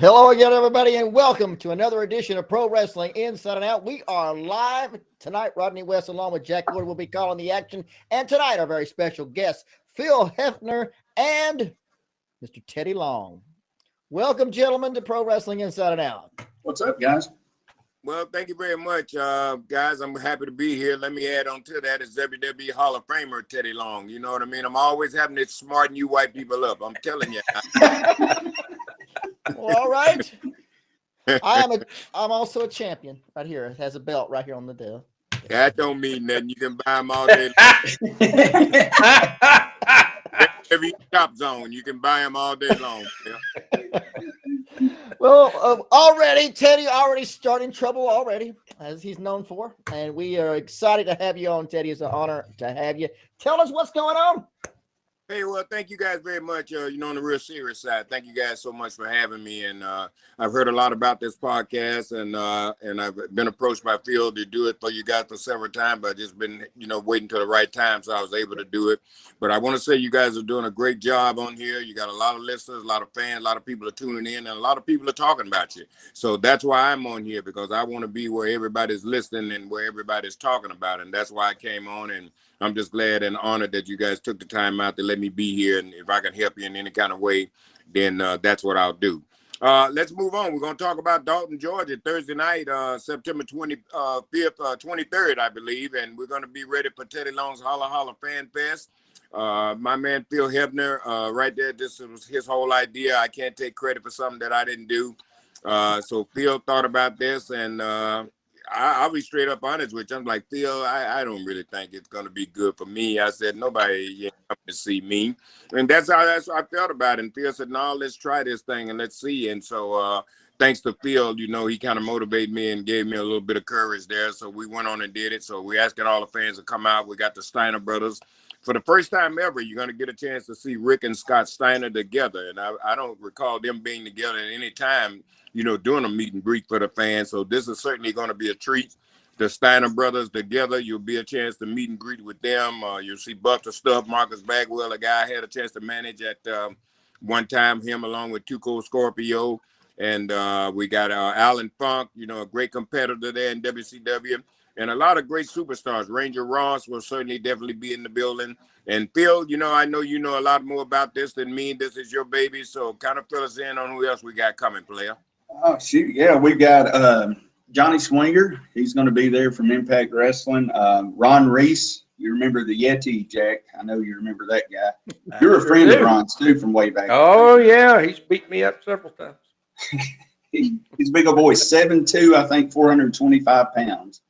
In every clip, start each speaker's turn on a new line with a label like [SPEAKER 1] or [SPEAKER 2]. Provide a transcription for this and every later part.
[SPEAKER 1] Hello again, everybody, and welcome to another edition of Pro Wrestling Inside and Out. We are live tonight. Rodney West, along with Jack Wood, will be calling the action. And tonight, our very special guests, Phil Heffner and Mr. Teddy Long. Welcome, gentlemen, to Pro Wrestling Inside and Out.
[SPEAKER 2] What's up, guys?
[SPEAKER 3] Well, thank you very much, guys. I'm happy to be here. Let me add on to that is WWE Hall of Famer Teddy Long. You know what I mean? I'm always having to smarten you white people up. I'm telling you.
[SPEAKER 1] Well, all right. I'm also a champion right here. It has a belt right here on the desk.
[SPEAKER 3] That don't mean nothing. You can buy them all day long. Every shop zone, you can buy them all day long. Yeah.
[SPEAKER 1] Well, already, Teddy already starting trouble already, as he's known for. And we are excited to have you on, Teddy. It's an honor to have you. Tell us what's going on.
[SPEAKER 3] Hey, well, thank you guys very much. On the real serious side, thank you guys so much for having me. And I've heard a lot about this podcast, and I've been approached by Phil to do it for you guys for several times, but I've just been, waiting till the right time, so I was able to do it. But I want to say you guys are doing a great job on here. You got a lot of listeners, a lot of fans, a lot of people are tuning in, and a lot of people are talking about you. So that's why I'm on here, because I want to be where everybody's listening and where everybody's talking about it. And that's why I came on, and I'm just glad and honored that you guys took the time out to let me be here. And if I can help you in any kind of way, then that's what I'll do. Let's move on. We're going to talk about Dalton, Georgia, Thursday night, September 25th, 23rd, I believe. And we're going to be ready for Teddy Long's Holla Fan Fest. My man, Phil Heffner, right there, this was his whole idea. I can't take credit for something that I didn't do. So Phil thought about this, and I'll be straight up honest with you. I'm like, Phil, I don't really think it's going to be good for me. I said, nobody ain't coming to see me. And that's how I felt about it. And Phil said, no, let's try this thing and let's see. And so thanks to Phil, he kind of motivated me and gave me a little bit of courage there. So we went on and did it. So we're asking all the fans to come out. We got the Steiner brothers. For the first time ever, you're going to get a chance to see Rick and Scott Steiner together. And I don't recall them being together at any time, doing a meet and greet for the fans. So this is certainly going to be a treat. The Steiner brothers together, you'll be a chance to meet and greet with them. You'll see Buster Stubb, Marcus Bagwell, a guy I had a chance to manage at one time, him along with Tuco Scorpio. And we got Alan Funk, a great competitor there in WCW. And a lot of great superstars. Ranger Ross will certainly definitely be in the building. And Phil, I know you know a lot more about this than me. This is your baby. So kind of fill us in on who else we got coming, player.
[SPEAKER 2] Oh, shoot. Yeah, we got Johnny Swinger. He's going to be there from Impact Wrestling. Ron Reese. You remember the Yeti, Jack. I know you remember that guy. You're a friend of Ron's, too, from way back.
[SPEAKER 4] Oh, yeah. He's beat me up several times.
[SPEAKER 2] He's a big old boy, 7'2", I think, 425 pounds.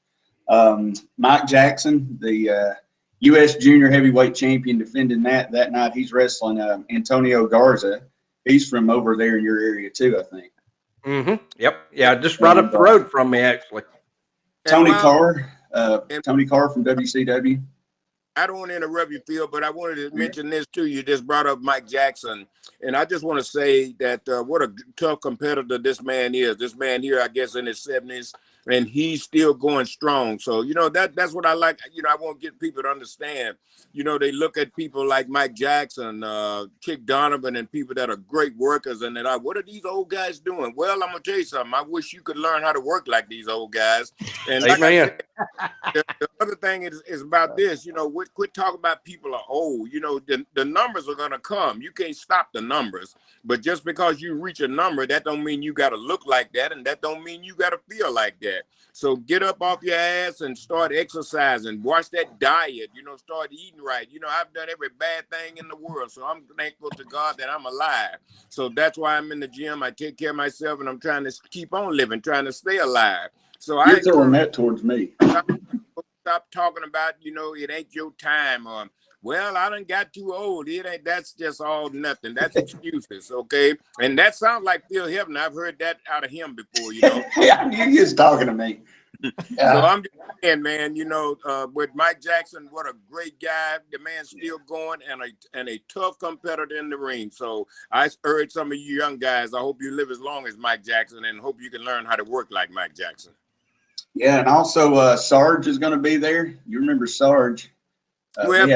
[SPEAKER 2] Mike Jackson, the U.S. Junior Heavyweight Champion, defending that night. He's wrestling Antonio Garza. He's from over there in your area, too, I think.
[SPEAKER 4] Mm-hmm. Yep. Yeah, just right up the road from me, actually.
[SPEAKER 2] Tony Carr from WCW.
[SPEAKER 3] I don't want to interrupt you, Phil, but I wanted to mention this too. You just brought up Mike Jackson, and I just want to say that what a tough competitor this man is. This man here, I guess, in his 70s, and he's still going strong. So, that's what I like. I want to get people to understand. They look at people like Mike Jackson, Chick Donovan, and people that are great workers, and that what are these old guys doing? Well, I'm going to tell you something. I wish you could learn how to work like these old guys. And like I said, the other thing is about this, quit talking about people are old. The numbers are going to come. You can't stop the numbers. But just because you reach a number, that don't mean you got to look like that, and that don't mean you got to feel like that. So get up off your ass and start exercising. Watch that diet, start eating right. I've done every bad thing in the world, so I'm thankful to God that I'm alive. So that's why I'm in the gym. I take care of myself, and I'm trying to keep on living, trying to stay alive. So
[SPEAKER 2] You're throwing that towards me.
[SPEAKER 3] Stop talking about, it ain't your time, or, well, I done got too old. It ain't. That's just all nothing. That's excuses, okay? And that sounds like Phil Heffner. I've heard that out of him before,
[SPEAKER 2] Yeah, you're just talking to me.
[SPEAKER 3] Yeah. So I'm just saying, man, with Mike Jackson, what a great guy. The man's still going and a tough competitor in the ring. So I urge some of you young guys, I hope you live as long as Mike Jackson and hope you can learn how to work like Mike Jackson.
[SPEAKER 2] Yeah, and also Sarge is going to be there. You remember Sarge?
[SPEAKER 3] We all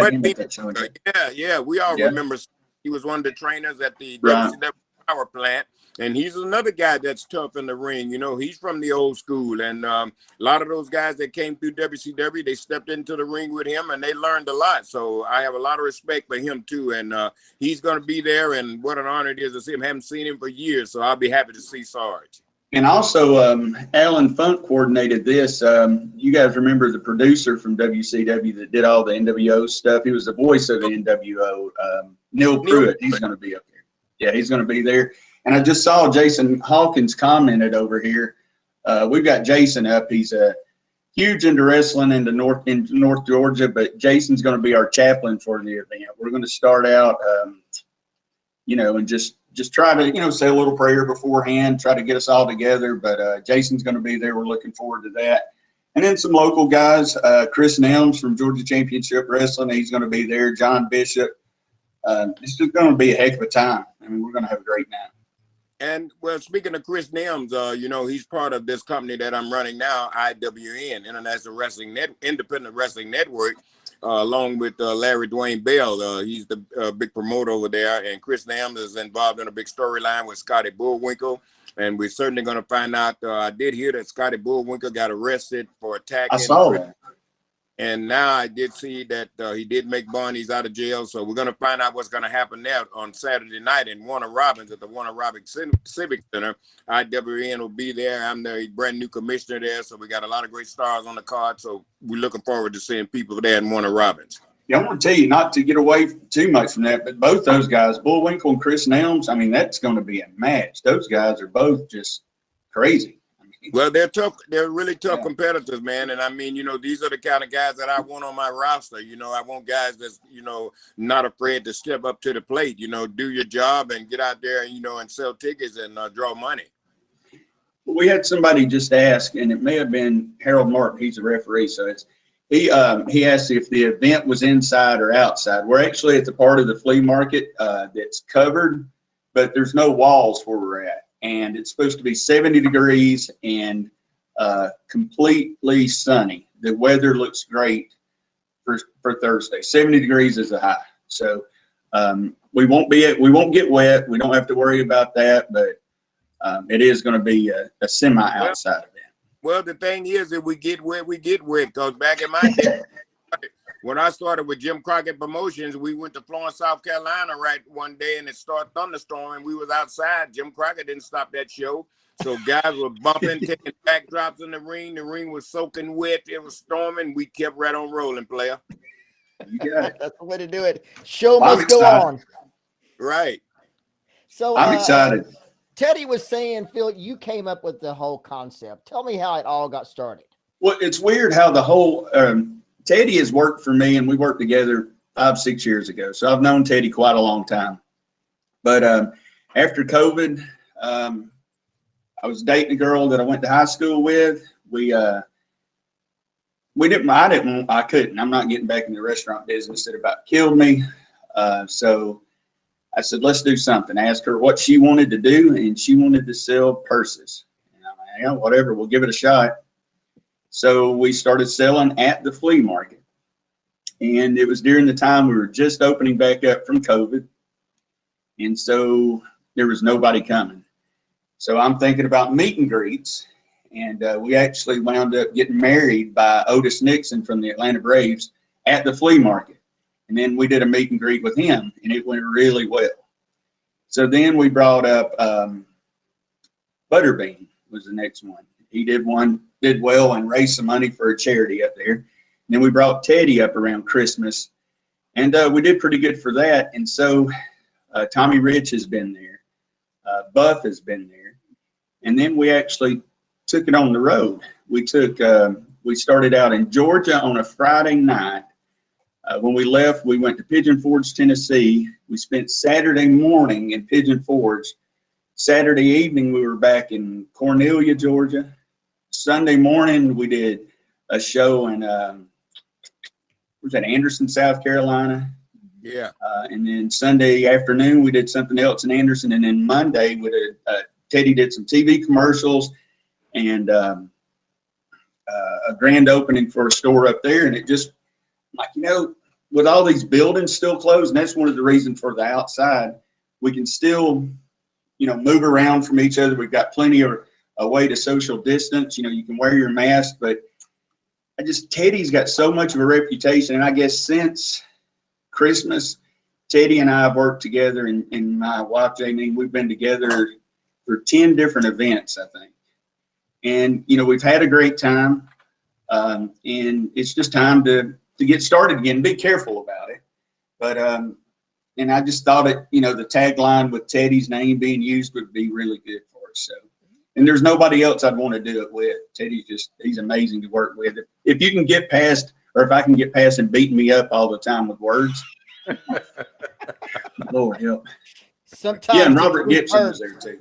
[SPEAKER 3] remember. He was one of the trainers at the WCW power plant. And he's another guy that's tough in the ring. You know, he's from the old school. And a lot of those guys that came through WCW, they stepped into the ring with him and they learned a lot. So I have a lot of respect for him, too. And he's going to be there. And what an honor it is to see him. I haven't seen him for years. So I'll be happy to see Sarge.
[SPEAKER 2] And also, Alan Funk coordinated this. You guys remember the producer from WCW that did all the NWO stuff? He was the voice of the NWO, Neil Pruitt. He's going to be up there. Yeah, he's going to be there. And I just saw Jason Hawkins commented over here. We've got Jason up. He's huge into wrestling in North Georgia, but Jason's going to be our chaplain for the event. We're going to start out, and just try to, say a little prayer beforehand, try to get us all together. But Jason's going to be there. We're looking forward to that. And then some local guys, Chris Nelms from Georgia Championship Wrestling. He's going to be there. John Bishop. It's just going to be a heck of a time. I mean, we're going to have a great night.
[SPEAKER 3] And, well, speaking of Chris Nelms, he's part of this company that I'm running now, IWN, International Wrestling Independent Wrestling Network, along with Larry Dwayne Bell. He's the big promoter over there. And Chris Nelms is involved in a big storyline with Scotty Bullwinkle. And we're certainly going to find out. I did hear that Scotty Bullwinkle got arrested for attacking.
[SPEAKER 2] I saw that.
[SPEAKER 3] And now I did see that he did make bond. He's out of jail. So we're going to find out what's going to happen there on Saturday night in Warner Robins at the Warner Robins Civic Center. IWN will be there. I'm the brand new commissioner there. So we got a lot of great stars on the card. So we're looking forward to seeing people there in Warner Robins.
[SPEAKER 2] Yeah, I want to tell you, not to get away too much from that, but both those guys, Bullwinkle and Chris Nelms, I mean, that's going to be a match. Those guys are both just crazy.
[SPEAKER 3] Well, they're tough. They're really tough competitors, man. And I mean, these are the kind of guys that I want on my roster. I want guys that's, not afraid to step up to the plate, do your job and get out there, and sell tickets and draw money.
[SPEAKER 2] We had somebody just ask, and it may have been Harold Martin. He's a referee. So he asked if the event was inside or outside. We're actually at the part of the flea market that's covered, but there's no walls where we're at. And it's supposed to be 70 degrees and completely sunny. The weather looks great for Thursday. 70 degrees is the high. So we won't get wet. We don't have to worry about that. But it is going to be a semi-outside event.
[SPEAKER 3] Well, the thing is, if we get wet, we get wet. Because back in my day, when I started with Jim Crockett Promotions, we went to Florence, South Carolina one day, and it started thunderstorming. We was outside. Jim Crockett didn't stop that show. So guys were bumping, taking backdrops in the ring. The ring was soaking wet. It was storming. We kept right on rolling, player.
[SPEAKER 2] You got it.
[SPEAKER 1] That's the way to do it. Show must go on.
[SPEAKER 3] Right.
[SPEAKER 1] So
[SPEAKER 2] I'm excited.
[SPEAKER 1] Teddy was saying, Phil, you came up with the whole concept. Tell me how it all got started.
[SPEAKER 2] Well, it's weird how the whole Teddy has worked for me, and we worked together 5-6 years ago. So I've known Teddy quite a long time. But after COVID, I was dating a girl that I went to high school with. I couldn't. I'm not getting back in the restaurant business. It about killed me. So I said, let's do something. I asked her what she wanted to do, and she wanted to sell purses. And I'm like, yeah, whatever, we'll give it a shot. So we started selling at the flea market. And it was during the time we were just opening back up from COVID. And so there was nobody coming. So I'm thinking about meet and greets. And we actually wound up getting married by Otis Nixon from the Atlanta Braves at the flea market. And then we did a meet and greet with him, and it went really well. So then we brought up Butterbean was the next one. He did well and raised some money for a charity up there. And then we brought Teddy up around Christmas, and we did pretty good for that. And so Tommy Rich has been there. Buff has been there. And then we actually took it on the road. We started out in Georgia on a Friday night. When we left, we went to Pigeon Forge, Tennessee. We spent Saturday morning in Pigeon Forge. Saturday evening, we were back in Cornelia, Georgia. Sunday morning, we did a show in Anderson, South Carolina.
[SPEAKER 3] Yeah.
[SPEAKER 2] And then Sunday afternoon, we did something else in Anderson. And then Monday, Teddy did some TV commercials and a grand opening for a store up there. And it just, with all these buildings still closed, and that's one of the reasons for the outside, we can still move around from each other. We've got plenty of a way to social distance. You can wear your mask, but Teddy's got so much of a reputation. And I guess since Christmas, Teddy and I have worked together, and my wife, Jamie, we've been together for 10 different events, I think. And, we've had a great time. And it's just time to get started again. Be careful about it. But, and I just thought the tagline with Teddy's name being used would be really good for us. So, and there's nobody else I'd want to do it with. Teddy's he's amazing to work with. If you can get past, or if I can get past him beating me up all the time with words, Lord help.
[SPEAKER 1] Sometimes,
[SPEAKER 2] yeah, and Robert Gibson was there too.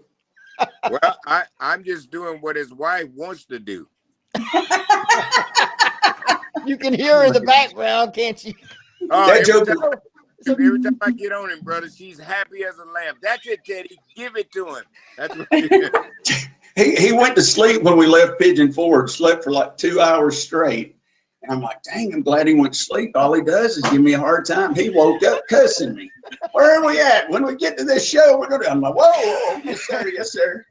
[SPEAKER 3] Well, I'm just doing what his wife wants to do.
[SPEAKER 1] You can hear her in the background, can't you?
[SPEAKER 3] Oh,
[SPEAKER 2] That joke
[SPEAKER 3] every time I get on him, brother, she's happy as a lamb. That's it, Teddy. Give it to him. That's what
[SPEAKER 2] he went to sleep when we left Pigeon Forge, slept for like 2 hours straight. And I'm like, dang, I'm glad he went to sleep. All he does is give me a hard time. He woke up cussing me. Where are we at? When we get to this show, we're going to, I'm like, whoa, yes, sir, yes, sir.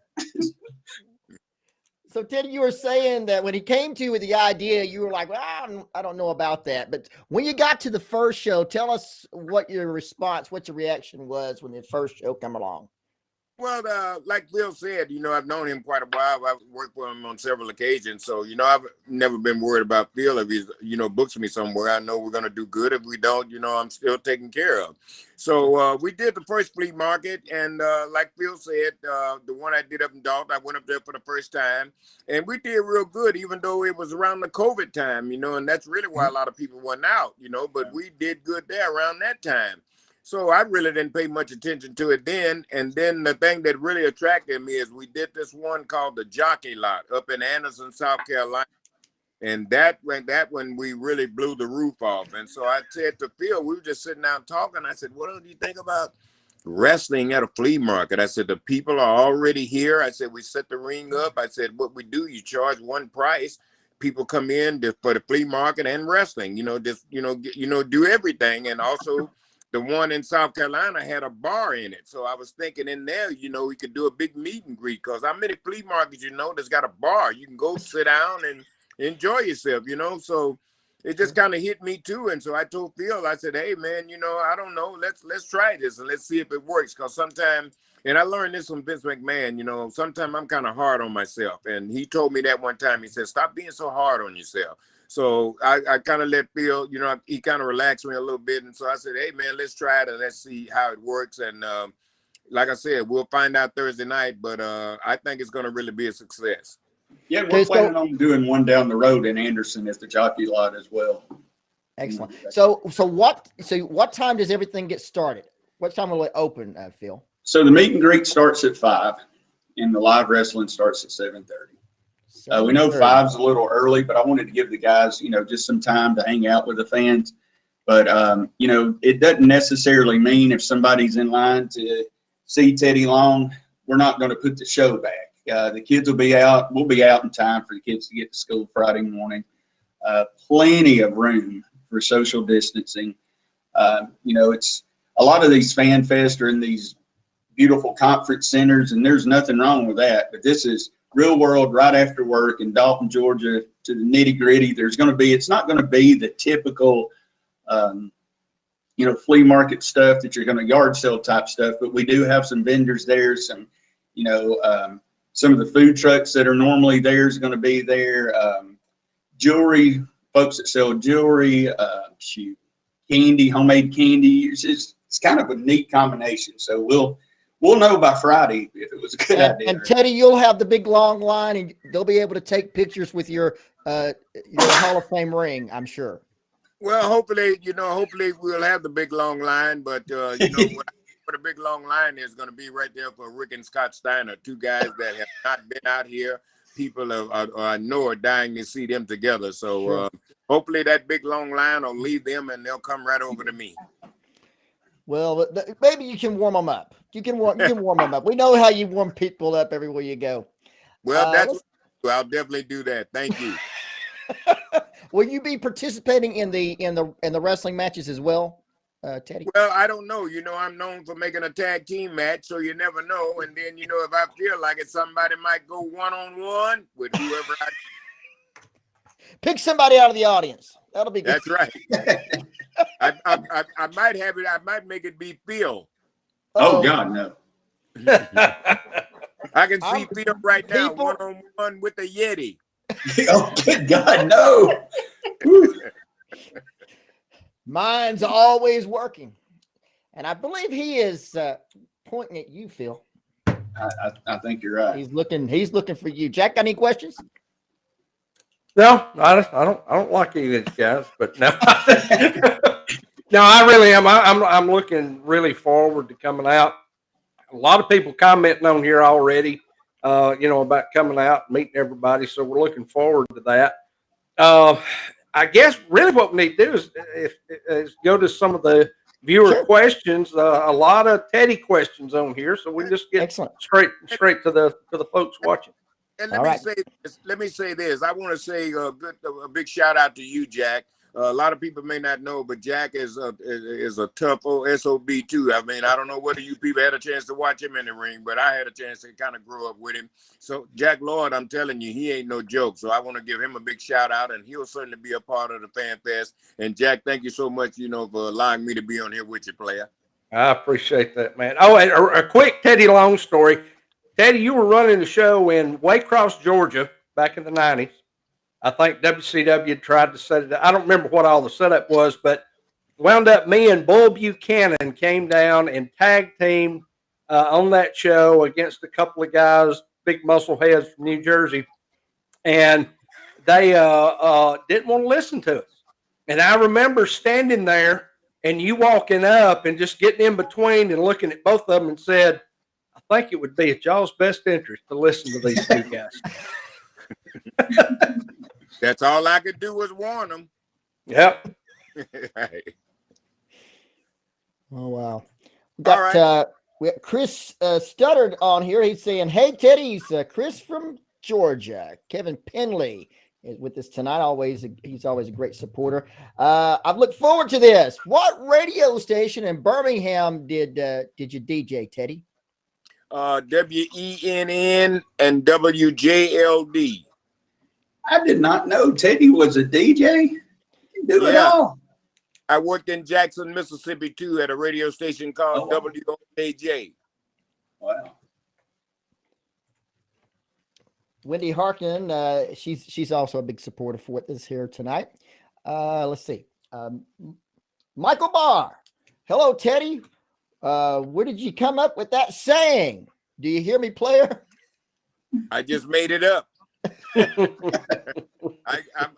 [SPEAKER 1] So, Teddy, you were saying that when he came to you with the idea, you were like, well, I don't know about that. But when you got to the first show, tell us what your reaction was when the first show came along.
[SPEAKER 3] Well, like Phil said, I've known him quite a while. I've worked with him on several occasions. So, I've never been worried about Phil. If he's, books me somewhere, I know we're going to do good. If we don't, I'm still taken care of. So we did the first flea market. And like Phil said, the one I did up in Dalton, I went up there for the first time. And we did real good, even though it was around the COVID time, and that's really why a lot of people went out, but we did good there around that time. So I really didn't pay much attention to it then. And then the thing that really attracted me is we did this one called the Jockey Lot up in Anderson, South Carolina. And that when we really blew the roof off. And so I said to Phil, we were just sitting down talking. I said, what do you think about wrestling at a flea market? I said, the people are already here. I said, we set the ring up. I said, what we do, you charge one price. People come in for the flea market and wrestling, do everything. And also, the one in South Carolina had a bar in it. So I was thinking in there, we could do a big meet and greet, because how many flea markets, that's got a bar? You can go sit down and enjoy yourself, So it just kind of hit me too. And so I told Phil, I said, hey, man, I don't know. Let's try this and let's see if it works. Because sometimes, and I learned this from Vince McMahon, sometimes I'm kind of hard on myself. And he told me that one time. He said, stop being so hard on yourself. So I kind of let Phil, he kind of relaxed me a little bit. And so I said, hey, man, let's try it and let's see how it works. And like I said, we'll find out Thursday night, but I think it's going to really be a success.
[SPEAKER 2] Yeah, we're planning on doing one down the road in Anderson at the Jockey Lot as well.
[SPEAKER 1] Excellent. So what time does everything get started? What time will it open, Phil?
[SPEAKER 2] So the meet and greet starts at 5, and the live wrestling starts at 7:30. We know 5's a little early, but I wanted to give the guys, just some time to hang out with the fans. But, it doesn't necessarily mean if somebody's in line to see Teddy Long, we're not going to put the show back. The kids will be out. We'll be out in time for the kids to get to school Friday morning. Plenty of room for social distancing. It's a lot of these fan fests are in these beautiful conference centers, and there's nothing wrong with that. But this is real world, right after work in Dalton, Georgia, to the nitty gritty. It's not going to be the typical, flea market stuff that you're going to yard sale type stuff, but we do have some vendors there. Some of the food trucks that are normally there is going to be there. Jewelry, folks that sell jewelry, candy, homemade candy. It's kind of a neat combination. So we'll know by Friday if it was a good idea.
[SPEAKER 1] And Teddy, you'll have the big long line, and they'll be able to take pictures with your Hall of Fame ring, I'm sure.
[SPEAKER 3] Well, hopefully we'll have the big long line, but what a big long line is going to be right there for Rick and Scott Steiner, two guys that have not been out here. People I know are dying to see them together. So
[SPEAKER 1] Sure.
[SPEAKER 3] Hopefully that big long line will leave them and they'll come right over to me.
[SPEAKER 1] Well, maybe you can warm them up. You can warm them up. We know how you warm people up everywhere you go.
[SPEAKER 3] Well, I'll definitely do that. Thank you.
[SPEAKER 1] Will you be participating in the wrestling matches as well? Teddy?
[SPEAKER 3] Well, I don't know. I'm known for making a tag team match, so you never know. And then, if I feel like it, somebody might go one-on-one with whoever I
[SPEAKER 1] Pick somebody out of the audience. That'll be good.
[SPEAKER 3] That's right. I might have it. I might make it be Phil.
[SPEAKER 2] Oh, God, no.
[SPEAKER 3] I can see Phil right now,
[SPEAKER 1] people-
[SPEAKER 3] one-on-one with the Yeti.
[SPEAKER 2] Oh, good God, no.
[SPEAKER 1] Mine's always working. And I believe he is pointing at you, Phil.
[SPEAKER 2] I think you're right.
[SPEAKER 1] He's looking for you. Jack, got any questions?
[SPEAKER 4] No, I don't like any of these guys, but no. No, I really am. I'm looking really forward to coming out. A lot of people commenting on here already, about coming out and meeting everybody. So we're looking forward to that. I guess really what we need to do is go to some of the viewer questions. A lot of Teddy questions on here, so we just get
[SPEAKER 1] Excellent.
[SPEAKER 4] straight to the folks watching.
[SPEAKER 3] And let me say this. I want to say a big shout out to you, Jack. A lot of people may not know, but Jack is a tough SOB too. I mean, I don't know whether you people had a chance to watch him in the ring, but I had a chance to kind of grow up with him. So Jack Lord, I'm telling you, he ain't no joke. So I want to give him a big shout out, and he'll certainly be a part of the Fan Fest. And Jack, thank you so much, for allowing me to be on here with you, player.
[SPEAKER 4] I appreciate that, man. Oh, and a quick Teddy Long story. Teddy, you were running the show in Waycross, Georgia, back in the 90s. I think WCW tried to set it up. I don't remember what all the setup was, but wound up me and Bull Buchanan came down and tag teamed on that show against a couple of guys, big muscle heads from New Jersey. And they didn't want to listen to us. And I remember standing there and you walking up and just getting in between and looking at both of them and said, I think it would be at y'all's best interest to listen to these two guys.
[SPEAKER 3] That's all I could do was warn them.
[SPEAKER 4] Yep.
[SPEAKER 3] Right.
[SPEAKER 1] Oh, wow. We got Chris Stuttered on here. He's saying, hey, Teddy, Chris from Georgia. Kevin Penley is with us tonight. He's always a great supporter. I've looked forward to this. What radio station in Birmingham did you DJ, Teddy?
[SPEAKER 3] WENN and WJLD.
[SPEAKER 2] I did not know Teddy was a DJ. You do it all.
[SPEAKER 3] I worked in Jackson, Mississippi, too, at a radio station called WOKJ.
[SPEAKER 2] Wow.
[SPEAKER 1] Wendy Harkin, she's also a big supporter for what is here tonight. Let's see. Michael Barr. Hello, Teddy. Where did you come up with that saying? Do you hear me, player?
[SPEAKER 3] I just made it up.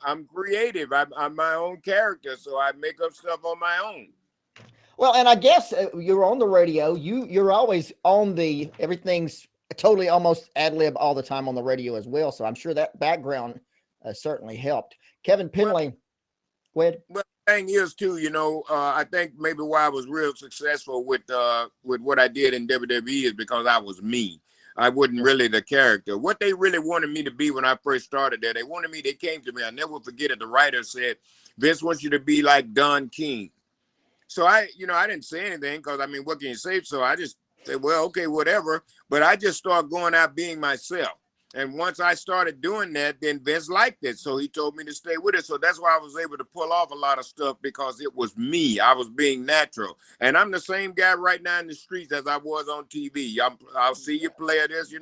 [SPEAKER 3] I'm creative. I'm my own character, so I make up stuff on my own.
[SPEAKER 1] Well, and I guess you're on the radio. You're always on everything's totally almost ad lib all the time on the radio as well. So I'm sure that background certainly helped. Kevin Penley, go ahead.
[SPEAKER 3] Well, the thing is too, I think maybe why I was real successful with what I did in WWE is because I was me. I wasn't really the character. What they really wanted me to be when I first started there, they came to me. I never forget it. The writer said, Vince wants you to be like Don King. So I didn't say anything because, what can you say? So I just said, well, okay, whatever. But I just started going out being myself. And once I started doing that, then Vince liked it. So he told me to stay with it. So that's why I was able to pull off a lot of stuff because it was me. I was being natural. And I'm the same guy right now in the streets as I was on TV. I'll see you play this,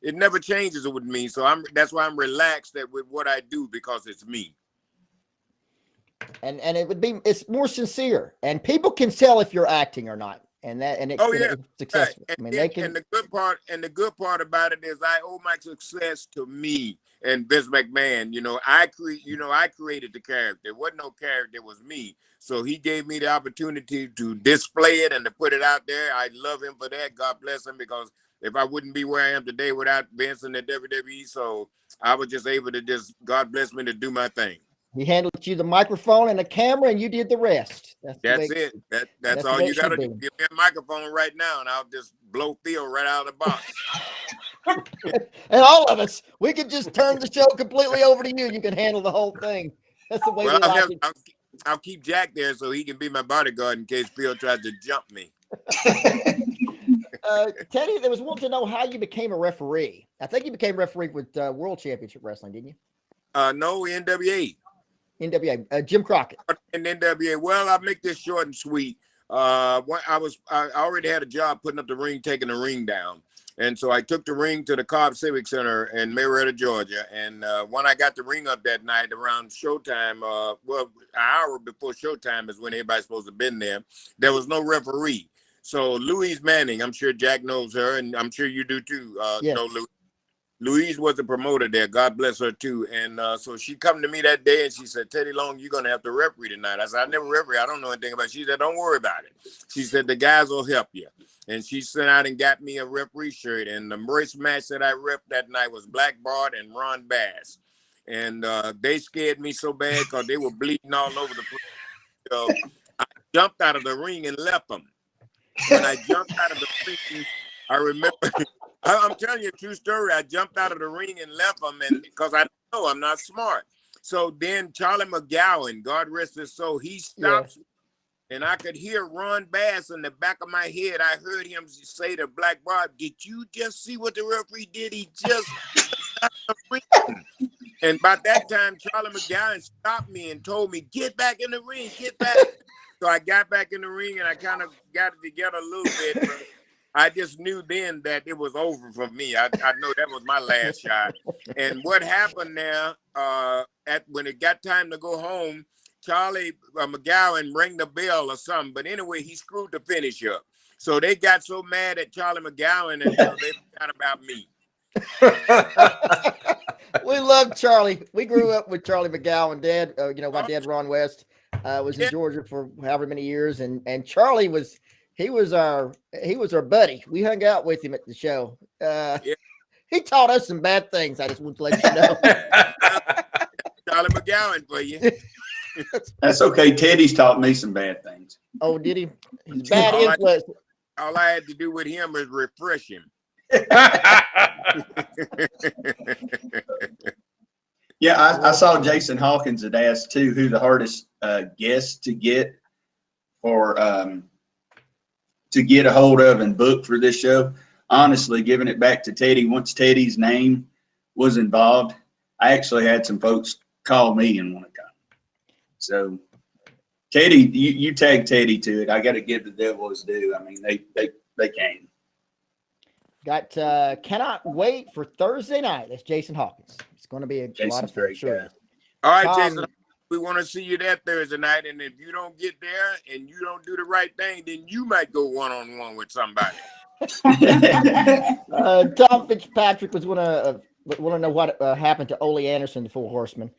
[SPEAKER 3] it never changes with me. So that's why I'm relaxed with what I do because it's me.
[SPEAKER 1] And it's more sincere. And people can tell if you're acting or not. It's successful.
[SPEAKER 3] Right.
[SPEAKER 1] They can.
[SPEAKER 3] And the good part about it is I owe my success to me and Vince McMahon. I created the character. It wasn't no character, it was me. So he gave me the opportunity to display it and to put it out there. I love him for that. God bless him, because if I wouldn't be where I am today without Vince and the WWE, so I was just able to God bless me to do my thing.
[SPEAKER 1] He handled you the microphone and the camera, and you did the rest.
[SPEAKER 3] That's it. That's all you got to do. Give me a microphone right now, and I'll just blow Phil right out of the box.
[SPEAKER 1] And all of us, we could just turn the show completely over to you. You can handle the whole thing. That's the way we like it.
[SPEAKER 3] I'll keep Jack there so he can be my bodyguard in case Phil tries to jump me.
[SPEAKER 1] Teddy, there was one to know how you became a referee. I think you became referee with World Championship Wrestling, didn't you?
[SPEAKER 3] No, NWA.
[SPEAKER 1] NWA, Jim Crockett.
[SPEAKER 3] And NWA. Well, I'll make this short and sweet. I already had a job putting up the ring, taking the ring down. And so I took the ring to the Cobb Civic Center in Marietta, Georgia. And when I got the ring up that night around showtime, an hour before showtime is when everybody's supposed to have been there. There was no referee. So Louise Manning, I'm sure Jack knows her, and I'm sure you do too.
[SPEAKER 1] Yes.
[SPEAKER 3] Know Louise was the promoter there. God bless her too. And so she come to me that day and she said, Teddy Long, you're going to have to referee tonight. I said, I never referee. I don't know anything about it. She said, don't worry about it. She said, the guys will help you. And she sent out and got me a referee shirt. And the first match that I ref that night was Black Bart and Ron Bass. And they scared me so bad because they were bleeding all over the place. So I jumped out of the ring and left them. When I jumped out of the ring, I remember, I'm telling you a true story. I jumped out of the ring and left them, and because I know I'm not smart. So then Charlie McGowan, God rest his soul, he stops me, and I could hear Ron Bass in the back of my head. I heard him say to Black Bart, did you just see what the referee did? He just and by that time, Charlie McGowan stopped me and told me, get back in the ring, get back. So I got back in the ring and I kind of got it together a little bit. But I just knew then that it was over for me. I know that was my last shot. And what happened there, when it got time to go home, Charlie McGowan rang the bell or something. But anyway, he screwed the finish up. So they got so mad at Charlie McGowan until they forgot about me.
[SPEAKER 1] We love Charlie. We grew up with Charlie McGowan. Dad, my dad, Ron West, was in Georgia for however many years, and Charlie was our buddy. We hung out with him at the show. He taught us some bad things. I just want to let you know.
[SPEAKER 3] Charlie McGowan for you.
[SPEAKER 2] That's okay. Teddy's taught me some bad things.
[SPEAKER 1] Oh, did he? He's bad influence.
[SPEAKER 3] All I had to do with him is refresh him.
[SPEAKER 2] Yeah, I saw Jason Hawkins had asked too who the hardest guest to get or to get a hold of and book for this show. Honestly, giving it back to Teddy, once Teddy's name was involved, I actually had some folks call me and want to come. So Teddy, you tag Teddy to it. I got to give the devil his due. I mean, they came.
[SPEAKER 1] Cannot wait for Thursday night. That's Jason Hawkins. It's going to be a lot of fun. Sure.
[SPEAKER 3] All right, Jason, we want to see you that Thursday night. And if you don't get there and you don't do the right thing, then you might go one-on-one with somebody.
[SPEAKER 1] Tom Fitzpatrick was want to know what happened to Ole Anderson, the Four Horsemen.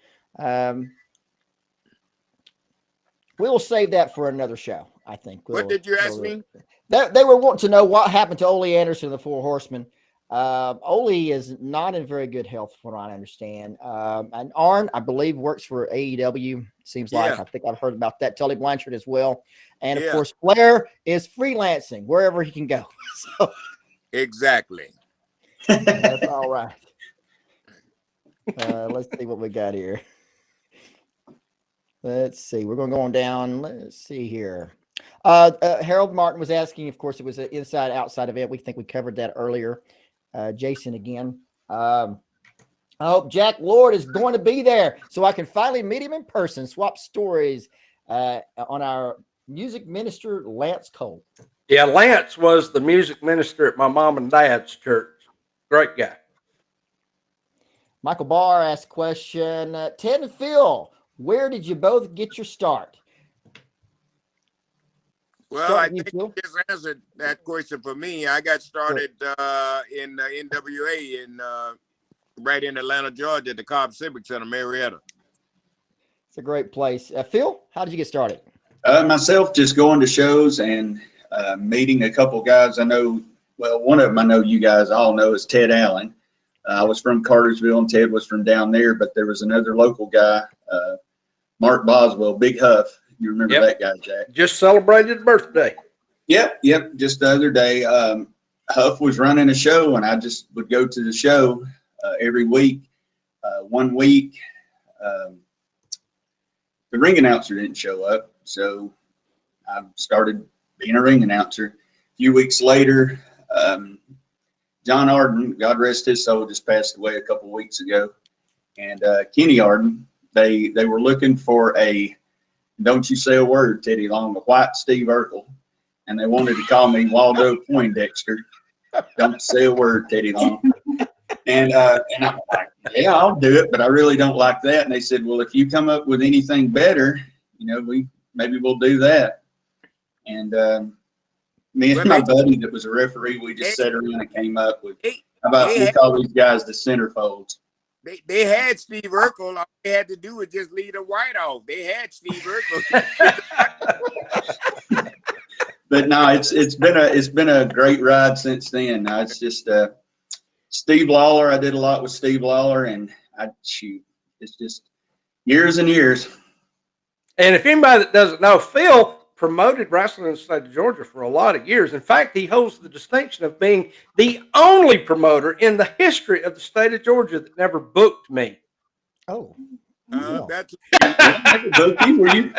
[SPEAKER 1] We'll save that for another show, I think.
[SPEAKER 3] What did you ask me?
[SPEAKER 1] They were wanting to know what happened to Ole Anderson, the Four Horsemen. Ole is not in very good health, from what I understand. And Arn, I believe, works for AEW. Seems like I think I've heard about that. Tully Blanchard as well, and of course, Flair is freelancing wherever he can go. So,
[SPEAKER 3] exactly.
[SPEAKER 1] That's all right. Let's see what we got here. Let's see. We're going to go on down. Let's see here. Harold Martin was asking, of course, it was an inside-outside event. We think we covered that earlier. Jason again. I hope Jack Lord is going to be there so I can finally meet him in person, swap stories on our music minister, Lance Cole.
[SPEAKER 4] Yeah, Lance was the music minister at my mom and dad's church. Great guy.
[SPEAKER 1] Michael Barr asked a question. Ted and Phil, where did you both get your start?
[SPEAKER 3] Well, I think you just answered that question for me. I got started in NWA right in Atlanta, Georgia, at the Cobb Civic Center, Marietta.
[SPEAKER 1] It's a great place. Phil, how did you get started?
[SPEAKER 2] Myself, just going to shows and meeting a couple guys I know. Well, one of them I know you guys all know is Ted Allen. I was from Cartersville and Ted was from down there, but there was another local guy, Mark Boswell, Big Huff. You remember that guy, Jack?
[SPEAKER 4] Just celebrated his birthday.
[SPEAKER 2] Yep. Just the other day, Huff was running a show, and I just would go to the show every week. One week, the ring announcer didn't show up. So I started being a ring announcer. A few weeks later, John Arden, God rest his soul, just passed away a couple weeks ago. And Kenny Arden, they were looking for a, don't you say a word, Teddy Long, a white Steve Urkel. And they wanted to call me Waldo Poindexter. Don't say a word, Teddy Long. And I'm like, yeah, I'll do it, but I really don't like that. And they said, well, if you come up with anything better, maybe we'll do that. And me and my buddy that was a referee, we just sat around and came up with, how about we call these guys the centerfolds?
[SPEAKER 3] They had Steve Urkel. All they had to do was just leave the white off. They had Steve Urkel.
[SPEAKER 2] But no, it's been a great ride since then. Now it's just Steve Lawler. I did a lot with Steve Lawler, and it's just years and years.
[SPEAKER 4] And if anybody that doesn't know, Phil promoted wrestling in the state of Georgia for a lot of years. In fact, he holds the distinction of being the only promoter in the history of the state of Georgia that never booked me.
[SPEAKER 1] Oh,
[SPEAKER 3] that's
[SPEAKER 2] Were you?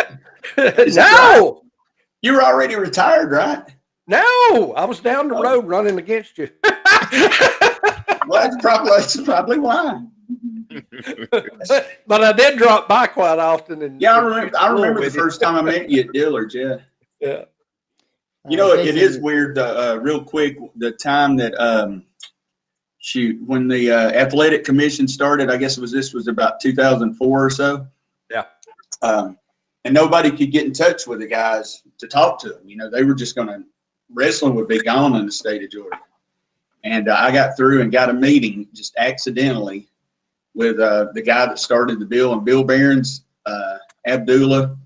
[SPEAKER 4] No.
[SPEAKER 2] You were already retired, right?
[SPEAKER 4] No, I was down the road running against you.
[SPEAKER 2] Well, that's probably why.
[SPEAKER 4] But I did drop by quite often. And
[SPEAKER 2] yeah, I remember the first time I met you at Dillard's. Yeah.
[SPEAKER 4] Yeah.
[SPEAKER 2] It is weird. Real quick, the time that when the athletic commission started, I guess this was about 2004 or so.
[SPEAKER 4] Yeah.
[SPEAKER 2] And nobody could get in touch with the guys to talk to them. They were just wrestling would be gone in the state of Georgia. And I got through and got a meeting just accidentally with the guy that started the bill, and Bill Behrens, Abdullah,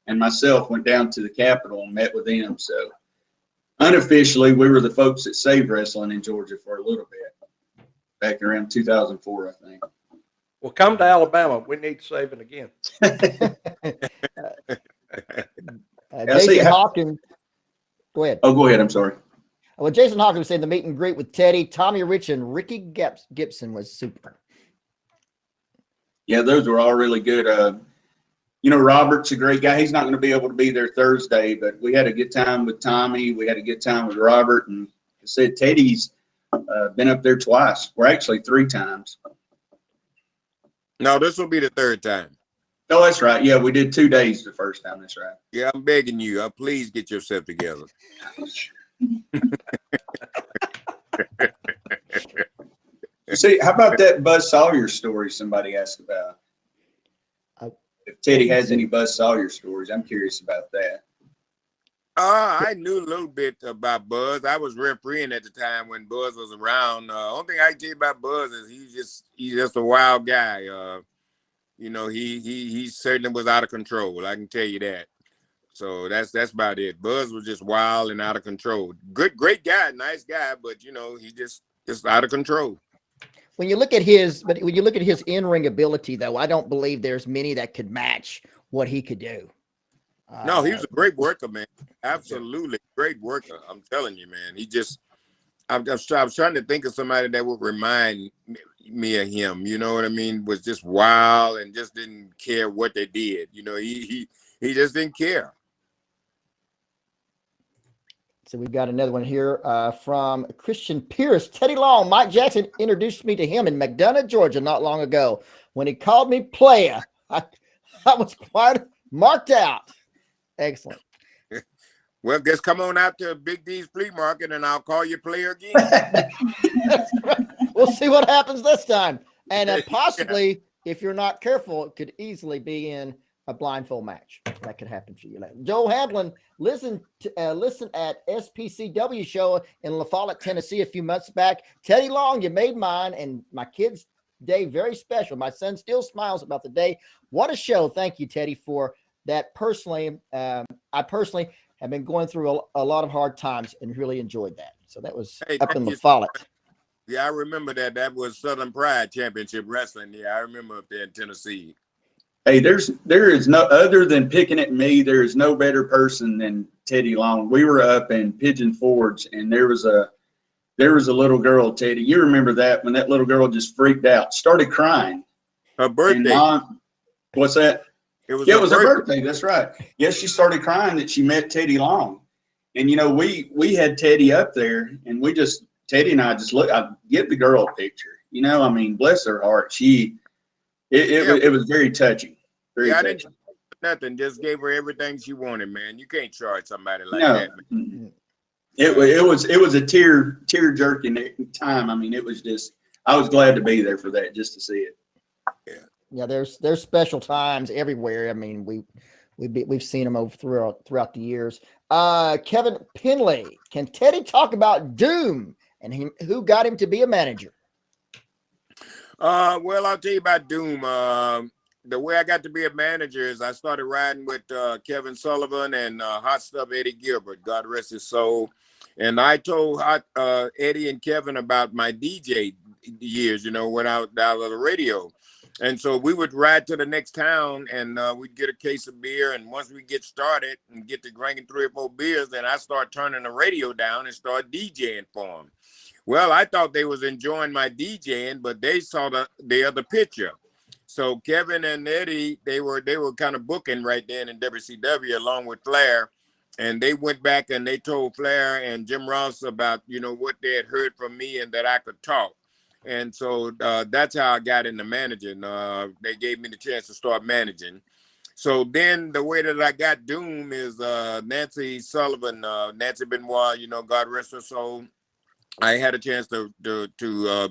[SPEAKER 2] and myself went down to the Capitol and met with them. So unofficially, we were the folks that saved wrestling in Georgia for a little bit, back around 2004, I think.
[SPEAKER 4] Well, come to Alabama. We need saving again.
[SPEAKER 1] Jason Hawkins. Go ahead.
[SPEAKER 2] Oh, go ahead. I'm sorry.
[SPEAKER 1] Well, Jason Hawkins said the meet and greet with Teddy, Tommy Rich, and Ricky Gibson was super.
[SPEAKER 2] Yeah, those were all really good. Robert's a great guy. He's not going to be able to be there Thursday, but we had a good time with Tommy. We had a good time with Robert. And I said Teddy's been up there twice. We're actually 3 times.
[SPEAKER 3] No, this will be the 3rd time.
[SPEAKER 2] Oh, that's right. Yeah, we did 2 days the first time. That's right.
[SPEAKER 3] Yeah, I'm begging you. Please get yourself together.
[SPEAKER 2] See, how about that Buzz Sawyer story somebody asked about? If Teddy has any Buzz Sawyer stories, I'm curious about that.
[SPEAKER 3] I knew a little bit about Buzz. I was refereeing at the time when Buzz was around. Only thing I can tell you about Buzz is he's just a wild guy. He certainly was out of control. I can tell you that. So that's about it. Buzz was just wild and out of control. Great guy, nice guy, but he just out of control.
[SPEAKER 1] When you look at his in-ring ability, though, I don't believe there's many that could match what he could do.
[SPEAKER 3] No, he was a great worker, man. Absolutely great worker. I'm telling you, man. I was trying to think of somebody that would remind me of him. You know what I mean? Was just wild and just didn't care what they did. He just didn't care.
[SPEAKER 1] So we've got another one here from Christian Pierce. Teddy Long, Mike Jackson introduced me to him in McDonough, Georgia, not long ago. When he called me player, I was quite marked out. Excellent.
[SPEAKER 3] Well, just come on out to Big D's Flea Market, and I'll call you player again.
[SPEAKER 1] We'll see what happens this time. And possibly, if you're not careful, it could easily be in a blindfold match. That could happen for you later. Joe Hamlin, listen at SPCW show in La Follette, Tennessee a few months back. Teddy Long, you made mine and my kids' day very special. My son still smiles about the day. What a show. Thank you, Teddy, for that. Personally, I personally have been going through a lot of hard times and really enjoyed that. So that was up in La Follette.
[SPEAKER 3] Yeah, I remember that. That was Southern Pride Championship Wrestling. Yeah, I remember up there in Tennessee.
[SPEAKER 2] Hey, there is no, other than picking at me, there is no better person than Teddy Long. We were up in Pigeon Forge, and there was a little girl, Teddy. You remember that, when that little girl just freaked out, started crying.
[SPEAKER 3] Her birthday.
[SPEAKER 2] Mom, what's that? Yeah, it was her birthday. That's right. Yes, she started crying that she met Teddy Long. And, you know, we had Teddy up there, and Teddy and I just I get the girl a picture. You know, I mean, bless her heart. It was very touching. Very touching.
[SPEAKER 3] I didn't nothing. Just gave her everything she wanted, man. You can't charge somebody like
[SPEAKER 2] No.
[SPEAKER 3] that, man.
[SPEAKER 2] It was a tear jerking time. I mean, it was just, I was glad to be there for that, just to see it.
[SPEAKER 1] Yeah, there's special times everywhere. I mean, we've seen them over throughout the years. Kevin Penley, can Teddy talk about Doom and who got him to be a manager?
[SPEAKER 3] Well, I'll tell you about Doom. The way I got to be a manager is I started riding with Kevin Sullivan and Hot Stuff Eddie Gilbert, God rest his soul. And I told Eddie and Kevin about my DJ years, you know, when I was out of the radio. And so we would ride to the next town, and we'd get a case of beer. And once we get started and get to drinking 3 or 4 beers, then I start turning the radio down and start DJing for them. Well, I thought they was enjoying my DJing, but they saw the other picture. So Kevin and Eddie, they were kind of booking right then in WCW along with Flair. And they went back and they told Flair and Jim Ross about, you know, what they had heard from me and that I could talk. And so that's how I got into managing. They gave me the chance to start managing. So then the way that I got Doom is Nancy Sullivan, Nancy Benoit, you know, God rest her soul. I had a chance to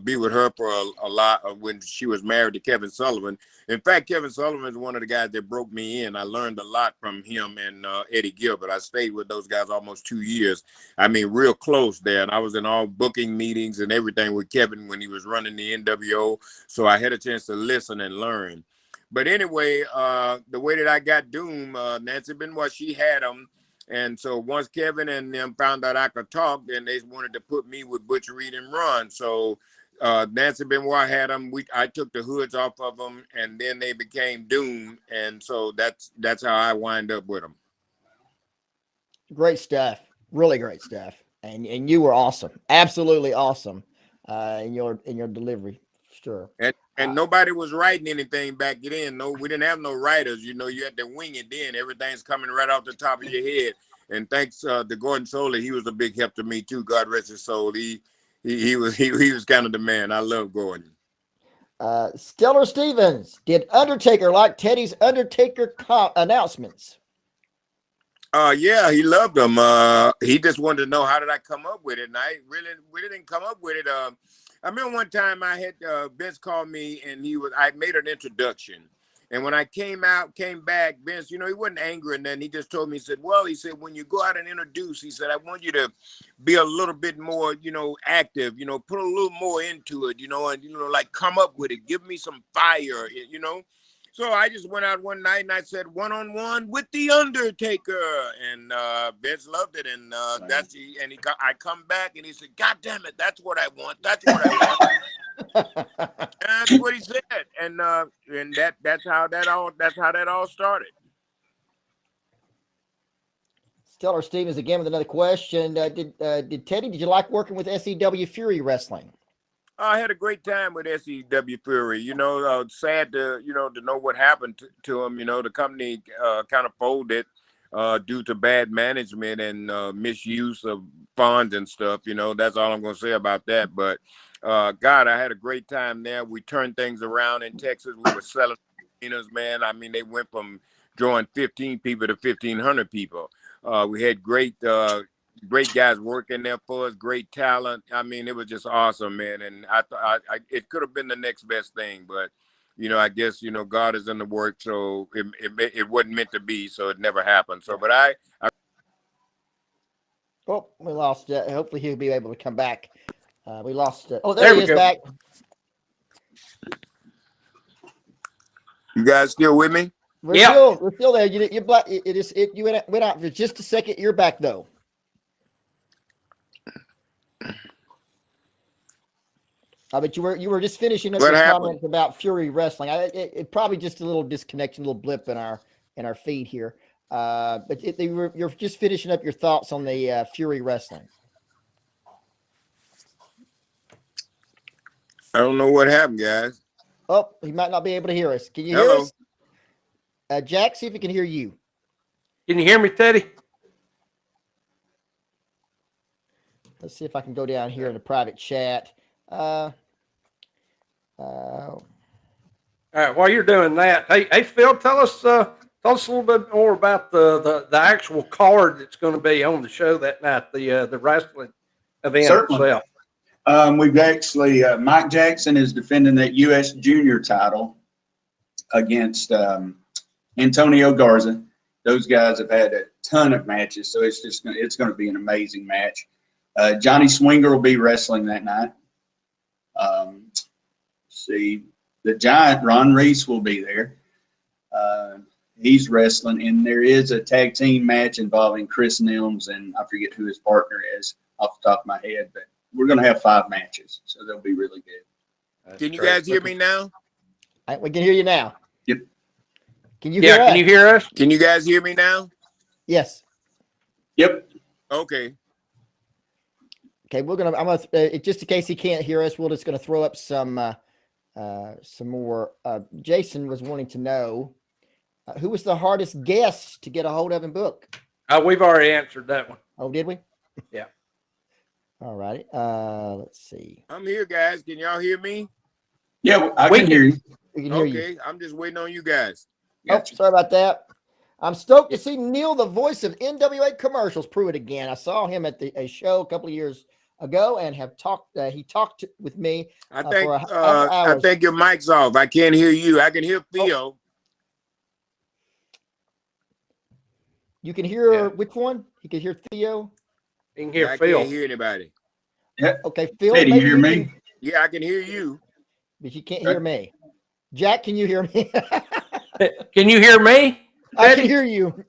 [SPEAKER 3] be with her for a lot when she was married to Kevin Sullivan. In fact, Kevin Sullivan is one of the guys that broke me in. I learned a lot from him and Eddie Gilbert. I stayed with those guys almost 2 years. I mean, real close there. And I was in all booking meetings and everything with Kevin when he was running the NWO. So I had a chance to listen and learn. But anyway, the way that I got Doom, Nancy Benoit, she had him. And so once Kevin and them found out I could talk, then they wanted to put me with Butch Reed and Ron. So Nancy Benoit had them. I took the hoods off of them, and then they became Doom. And so that's how I wind up with them.
[SPEAKER 1] Great stuff, really great stuff, and you were awesome, absolutely awesome in your delivery, sure.
[SPEAKER 3] And nobody was writing anything back then. No, we didn't have no writers. You know, you had to wing it then. Everything's coming right off the top of your head. And thanks to Gordon Solie, he was a big help to me too. God rest his soul. He was kind of the man. I love Gordon.
[SPEAKER 1] Stellar Stevens, did Undertaker like Teddy's Undertaker announcements?
[SPEAKER 3] Yeah, he loved them. He just wanted to know how did I come up with it, and I really didn't come up with it. I remember one time I had Vince called me, and I made an introduction. And when I came back, Vince, you know, he wasn't angry and then he just told me, he said, when you go out and introduce, he said, I want you to be a little bit more, you know, active, you know, put a little more into it, you know, and, you know, like come up with it, give me some fire, you know. So I just went out one night and I said, one-on-one with the Undertaker, and Vince loved it, and I come back and he said, God damn it, that's what I want. That's what I want. That's what he said, and that's how that all started.
[SPEAKER 1] Stellar Stevens again with another question. Did Teddy? Did you like working with SEW Fury Wrestling?
[SPEAKER 3] I had a great time with SEW Fury. You know, sad to know what happened to him. You know, the company kind of folded due to bad management and misuse of funds and stuff. You know, that's all I'm going to say about that. But God, I had a great time there. We turned things around in Texas. We were selling arenas, man. I mean, they went from drawing 15 people to 1,500 people. We had great guys working there for us, great talent. I mean, it was just awesome, man. And I thought it could have been the next best thing, but you know, I guess, you know, God is in the work, so it wasn't meant to be, so it never happened. So, but
[SPEAKER 1] oh, we lost. Hopefully, he'll be able to come back. We lost. Oh, there he is back.
[SPEAKER 3] You guys still with me?
[SPEAKER 1] We're still there. You went out for just a second. You're back though. But you were just finishing up your comments about Fury Wrestling. It probably just a little disconnection, a little blip in our feed here. But you're just finishing up your thoughts on the Fury Wrestling.
[SPEAKER 3] I don't know what happened, guys.
[SPEAKER 1] Oh, he might not be able to hear us. Can you hear us? Jack, see if he can hear you.
[SPEAKER 4] Can you hear me, Teddy?
[SPEAKER 1] Let's see if I can go down here in the private chat.
[SPEAKER 4] All right. While you're doing that, hey, Phil, tell us a little bit more about the actual card that's going to be on the show that night, the wrestling event
[SPEAKER 2] Certainly.
[SPEAKER 4] itself.
[SPEAKER 2] We've actually Mike Jackson is defending that U.S. Junior title against Antonio Garza. Those guys have had a ton of matches, so it's going to be an amazing match. Johnny Swinger will be wrestling that night. See, the Giant Ron Reese will be there. He's wrestling, and there is a tag team match involving Chris Nelms, and I forget who his partner is off the top of my head, but we're going to have 5 matches, so they'll be really good.
[SPEAKER 4] That's
[SPEAKER 3] Can you
[SPEAKER 4] great.
[SPEAKER 3] guys hear me now?
[SPEAKER 1] We can hear you now.
[SPEAKER 2] Yep.
[SPEAKER 1] Can you hear
[SPEAKER 4] Yeah,
[SPEAKER 1] us?
[SPEAKER 4] can you hear us?
[SPEAKER 3] Can you guys hear me now?
[SPEAKER 1] Yes.
[SPEAKER 2] Yep.
[SPEAKER 3] Okay.
[SPEAKER 1] Okay, I'm gonna just in case he can't hear us, we're just gonna throw up some more. Jason was wanting to know who was the hardest guest to get a hold of and book.
[SPEAKER 4] We've already answered that one.
[SPEAKER 1] Oh, did we?
[SPEAKER 4] Yeah.
[SPEAKER 1] All righty. Let's see.
[SPEAKER 3] I'm here, guys. Can y'all hear me?
[SPEAKER 2] Yeah, I can hear you.
[SPEAKER 1] We can hear you.
[SPEAKER 3] Okay. I'm just waiting on you guys.
[SPEAKER 2] Gotcha.
[SPEAKER 1] Oh, sorry about that. I'm stoked to see Neil, the voice of NWA commercials, prove it again. I saw him at a show a couple of years ago and have talked. He talked with me.
[SPEAKER 3] I
[SPEAKER 1] for
[SPEAKER 3] think your mic's off. I can't hear you. I can hear Theo.
[SPEAKER 1] You can hear
[SPEAKER 4] Yeah.
[SPEAKER 1] which one? You can hear Theo.
[SPEAKER 4] You can hear
[SPEAKER 3] I
[SPEAKER 4] Phil.
[SPEAKER 3] can't hear anybody.
[SPEAKER 1] Okay, Phil.
[SPEAKER 2] Teddy, you
[SPEAKER 1] maybe
[SPEAKER 2] hear
[SPEAKER 1] you
[SPEAKER 2] me?
[SPEAKER 1] can-
[SPEAKER 3] Yeah, I can hear you.
[SPEAKER 1] but you can't hear me. Jack, can you hear me?
[SPEAKER 4] Can you hear me?
[SPEAKER 1] I can
[SPEAKER 4] Teddy?
[SPEAKER 1] hear you.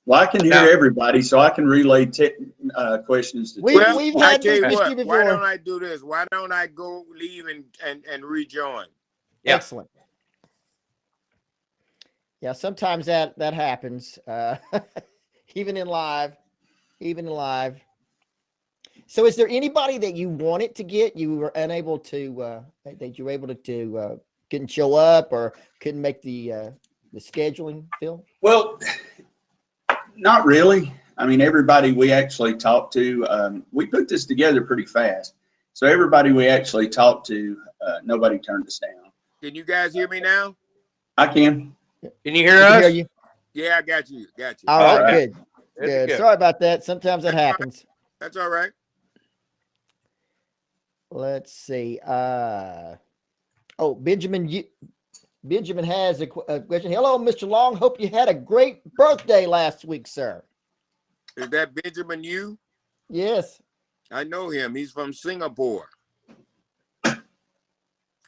[SPEAKER 2] Well, I can hear
[SPEAKER 4] No.
[SPEAKER 2] everybody, so I can relay questions to
[SPEAKER 1] We've
[SPEAKER 3] I
[SPEAKER 1] had
[SPEAKER 3] tell
[SPEAKER 1] this
[SPEAKER 3] you
[SPEAKER 1] issue
[SPEAKER 3] what,
[SPEAKER 1] before.
[SPEAKER 3] why don't I do this? Why don't I go leave and rejoin?
[SPEAKER 4] Yeah.
[SPEAKER 1] Excellent. Yeah, sometimes that happens. Even in live. So is there anybody that you wanted to get, you were unable to that you were able to couldn't show up or couldn't make the scheduling, Phil?
[SPEAKER 2] Well, not really. I mean, everybody we actually talked to, we put this together pretty fast. So everybody we actually talked to, nobody turned us down.
[SPEAKER 3] Can you guys hear me now?
[SPEAKER 2] I can.
[SPEAKER 4] Can you hear
[SPEAKER 1] We can
[SPEAKER 4] us?
[SPEAKER 1] hear you.
[SPEAKER 3] Yeah, I got you. Got you.
[SPEAKER 1] All right,
[SPEAKER 4] Okay.
[SPEAKER 1] good.
[SPEAKER 4] Good to
[SPEAKER 1] Good.
[SPEAKER 4] go.
[SPEAKER 1] Sorry about that. Sometimes that happens.
[SPEAKER 3] That's all right.
[SPEAKER 1] Let's see. Benjamin has a question. Hello, Mr. Long. Hope you had a great birthday last week, sir.
[SPEAKER 3] Is that Benjamin you?
[SPEAKER 1] Yes.
[SPEAKER 3] I know him. He's from Singapore.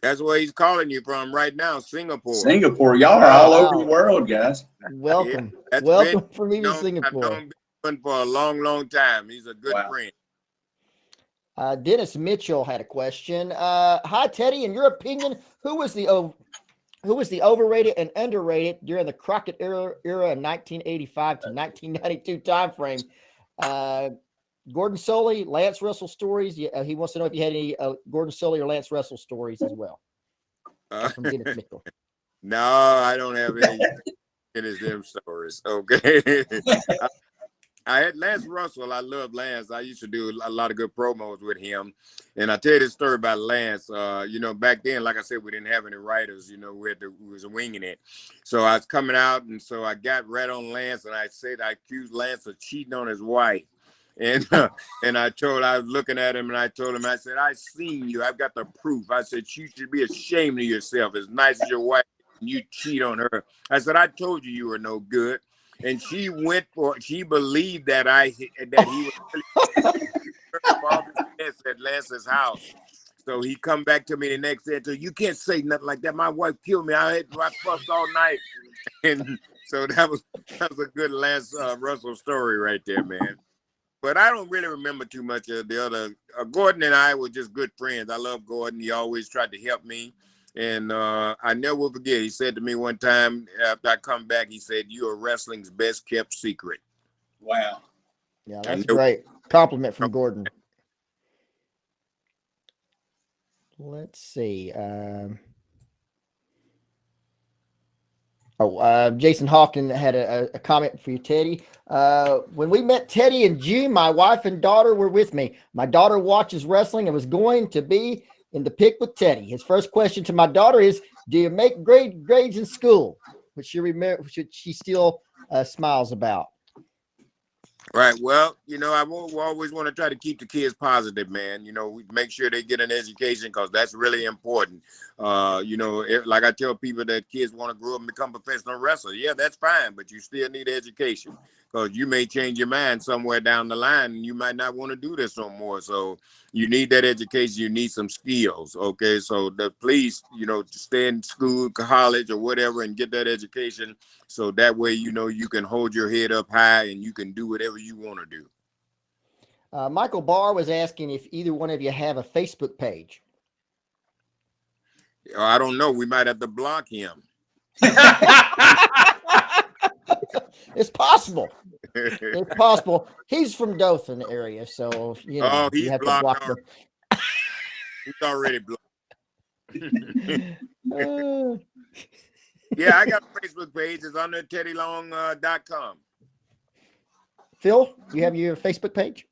[SPEAKER 3] That's where he's calling you from right now, Singapore.
[SPEAKER 2] Singapore. Y'all are all over the world, guys.
[SPEAKER 1] Welcome.
[SPEAKER 3] that's
[SPEAKER 1] Welcome from me to
[SPEAKER 3] I've
[SPEAKER 1] Singapore.
[SPEAKER 3] known Benjamin for a long, long time. He's a good
[SPEAKER 2] Wow.
[SPEAKER 3] friend.
[SPEAKER 1] Dennis Mitchell had a question. Hi, Teddy. In your opinion, who was the overrated and underrated during the Crockett era of 1985 to 1992 time frame? Gordon Solie, Lance Russell stories. Yeah, he wants to know if you had any Gordon Solie or Lance Russell stories as well. That's from Dennis Mitchell.
[SPEAKER 3] No, I don't have any in his them stories. Okay. I had Lance Russell. I love Lance. I used to do a lot of good promos with him. And I tell you this story about Lance. Back then, like I said, we didn't have any writers. We was winging it. So I was coming out, and so I got right on Lance, and I accused Lance of cheating on his wife. And I was looking at him, and I told him, I said, I seen you. I've got the proof. I said, you should be ashamed of yourself. As nice as your wife, and you cheat on her. I said, I told you were no good. And she believed that he was really at Lance's house. So he come back to me the next day and said, you can't say nothing like that. My wife killed me. I fussed all night. And so that was a good Lance Russell story right there, man. But I don't really remember too much of the other. Gordon and I were just good friends. I love Gordon. He always tried to help me. And I never will forget, he said to me one time after I come back, he said, you are wrestling's best kept secret.
[SPEAKER 2] Wow.
[SPEAKER 1] Yeah, that's great. Compliment from Gordon. Let's see. Jason Hawkins had a comment for you, Teddy. When we met Teddy in June, my wife and daughter were with me. My daughter watches wrestling and was going to be in the pick with Teddy. His first question to my daughter is, do you make grades in school? Which she still smiles about.
[SPEAKER 3] Right. Well, I always want to try to keep the kids positive, man. We make sure they get an education because that's really important. Like I tell people that kids want to grow up and become professional wrestlers. Yeah, that's fine, but you still need education because you may change your mind somewhere down the line and you might not want to do this no more. So you need that education. You need some skills. Okay. So please, stay in school, college or whatever and get that education. So that way, you can hold your head up high and you can do whatever you want to do.
[SPEAKER 1] Michael Barr was asking if either one of you have a Facebook page.
[SPEAKER 3] I don't know. We might have to block him.
[SPEAKER 1] It's possible. It's possible. He's from Dothan area, so
[SPEAKER 3] he's
[SPEAKER 1] you have
[SPEAKER 3] blocked.
[SPEAKER 1] to block him.
[SPEAKER 3] He's already blocked. Yeah, I got a Facebook page. It's on TeddyLong.com.
[SPEAKER 1] Phil, you have your Facebook page?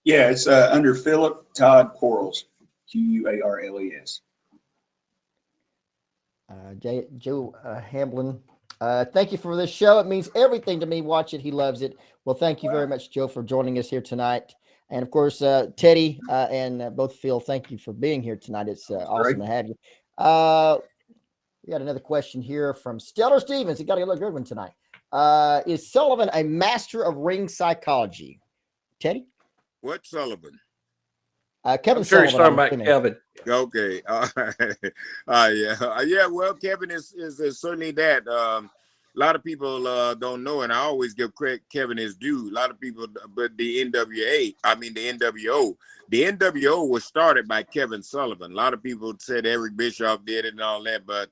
[SPEAKER 2] Yeah, it's under Philip Todd Quarles, Quarles.
[SPEAKER 1] Joe Hamblin, thank you for this show. It means everything to me. Watch it. He loves it. Well, thank you very much, Joe, for joining us here tonight. And, of course, Teddy and both Phil, thank you for being here tonight. It's awesome to have you. We got another question here from Stellar Stevens. He got a good one tonight. Is Sullivan a master of ring psychology? Teddy?
[SPEAKER 3] What Sullivan?
[SPEAKER 1] Kevin
[SPEAKER 4] I'm sure he's
[SPEAKER 1] Sullivan.
[SPEAKER 4] talking about Kevin.
[SPEAKER 3] Okay. Yeah. Well, Kevin is certainly that. A lot of people don't know, and I always give Kevin his due. A lot of people, but the NWO was started by Kevin Sullivan. A lot of people said Eric Bischoff did it and all that, but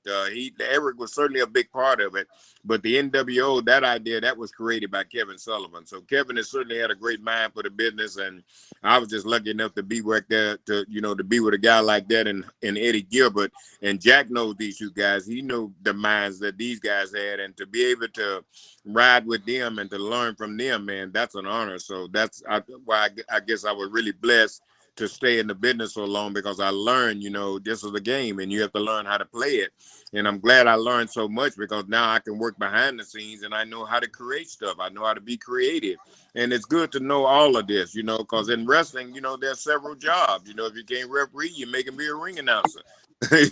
[SPEAKER 3] Eric was certainly a big part of it. But the NWO, that idea, that was created by Kevin Sullivan. So Kevin has certainly had a great mind for the business, and I was just lucky enough to be right there to be with a guy like that and Eddie Gilbert. And Jack knows these two guys. He knew the minds that these guys had, and to be able to ride with them and to learn from them, man, that's an honor. So that's why I guess I was really blessed to stay in the business so long, because I learned, this is a game and you have to learn how to play it. And I'm glad I learned so much, because now I can work behind the scenes and I know how to create stuff. I know how to be creative. And it's good to know all of this, because in wrestling, there's several jobs. If you can't referee, you make him be a ring announcer.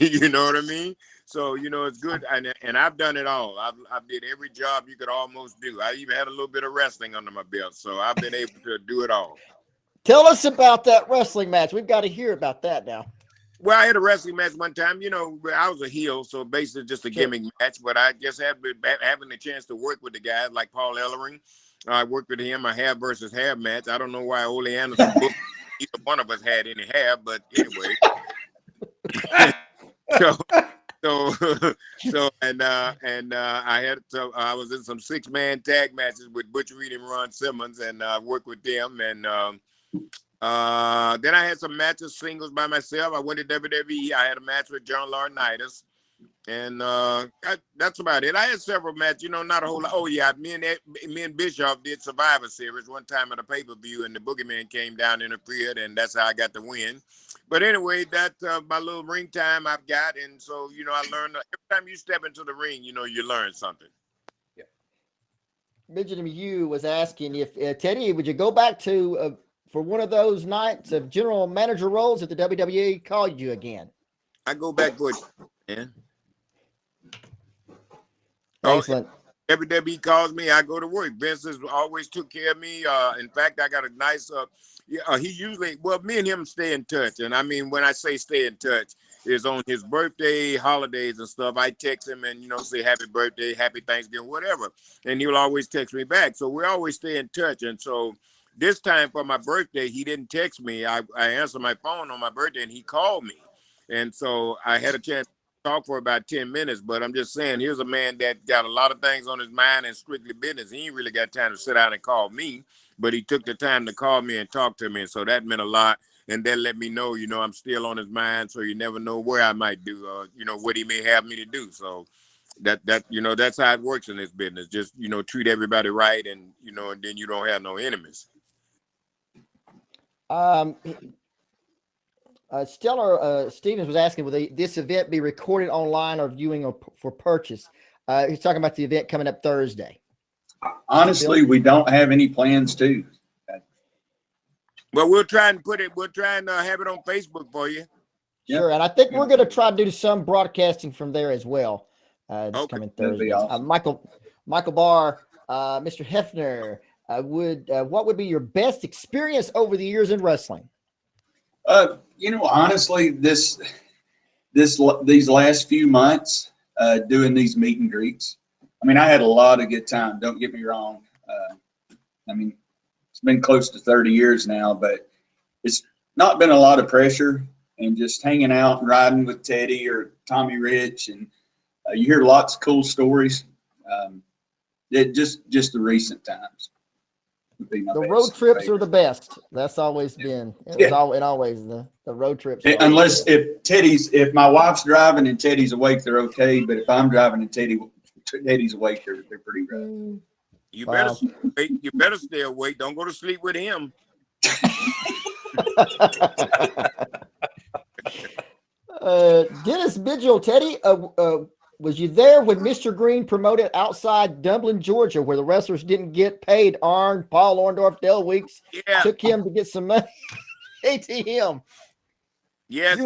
[SPEAKER 3] You know what I mean? So, it's good. And I've done it all. I've did every job you could almost do. I even had a little bit of wrestling under my belt. So I've been able to do it all.
[SPEAKER 1] Tell us about that wrestling match. We've got to hear about that now.
[SPEAKER 3] Well, I had a wrestling match one time. I was a heel, so basically just a gimmick match. But I just having the chance to work with the guys like Paul Ellering. I worked with him, a hair versus hair match. I don't know why Ole Anderson booked either one of us had any hair, but anyway. I was in some 6-man tag matches with Butch Reed and Ron Simmons, and I worked with them. And then I had some matches singles by myself. I went to WWE. I had a match with John Laurinaitis, and that's about it. I had several matches, not a whole lot. Oh yeah, me and Bischoff did Survivor Series one time at a pay-per-view, and the Boogeyman came down in the field, and that's how I got the win. But anyway, that's my little ring time I've got, and so I learned every time you step into the ring, you learn something.
[SPEAKER 1] Yeah. Benjamin Yu was asking if Teddy, would you go back to for one of those nights of general manager roles if the WWE called you again?
[SPEAKER 3] I go back for it, man.
[SPEAKER 1] Excellent.
[SPEAKER 3] Every day he calls me, I go to work. Vince has always took care of me. In fact, I got a nice. He usually, me and him stay in touch. And I mean, when I say stay in touch, is on his birthday, holidays and stuff. I text him and say happy birthday, happy Thanksgiving, whatever, and he will always text me back. So we always stay in touch. And so this time for my birthday, he didn't text me. I answered my phone on my birthday, and he called me. And so I had a chance to talk for about 10 minutes, but I'm just saying, here's a man that got a lot of things on his mind and strictly business. He ain't really got time to sit down and call me, but he took the time to call me and talk to me. And so that meant a lot. And that let me know, I'm still on his mind. So you never know where I might do, what he may have me to do. So that's how it works in this business. Just, treat everybody right, and and then you don't have no enemies.
[SPEAKER 1] Stellar Stevens was asking, will this event be recorded online or viewing or for purchase? He's talking about the event coming up Thursday.
[SPEAKER 2] Honestly, we don't have any plans to.
[SPEAKER 3] Well, we'll try and have it on Facebook for you.
[SPEAKER 1] Sure, and I think we're going to try to do some broadcasting from there as well. This coming Thursday. Awesome. Michael Barr, Mr. Heffner, what would be your best experience over the years in wrestling?
[SPEAKER 2] Honestly, these last few months, doing these meet and greets, I mean, I had a lot of good time. Don't get me wrong. I mean, it's been close to 30 years now, but it's not been a lot of pressure, and just hanging out and riding with Teddy or Tommy Rich, and you hear lots of cool stories. Just the recent times.
[SPEAKER 1] The road trips are the best. That's always been. Always the road trips.
[SPEAKER 2] Unless if my wife's driving and Teddy's awake, they're okay. But if I'm driving and Teddy's awake, they're pretty rough.
[SPEAKER 3] You better wait. You better stay awake. Don't go to sleep with him.
[SPEAKER 1] Dennis Vigil, Teddy, was you there when Mr. Green promoted outside Dublin, Georgia, where the wrestlers didn't get paid? Paul Orndorff, Del Weeks took him to get some money. ATM.
[SPEAKER 3] Yes,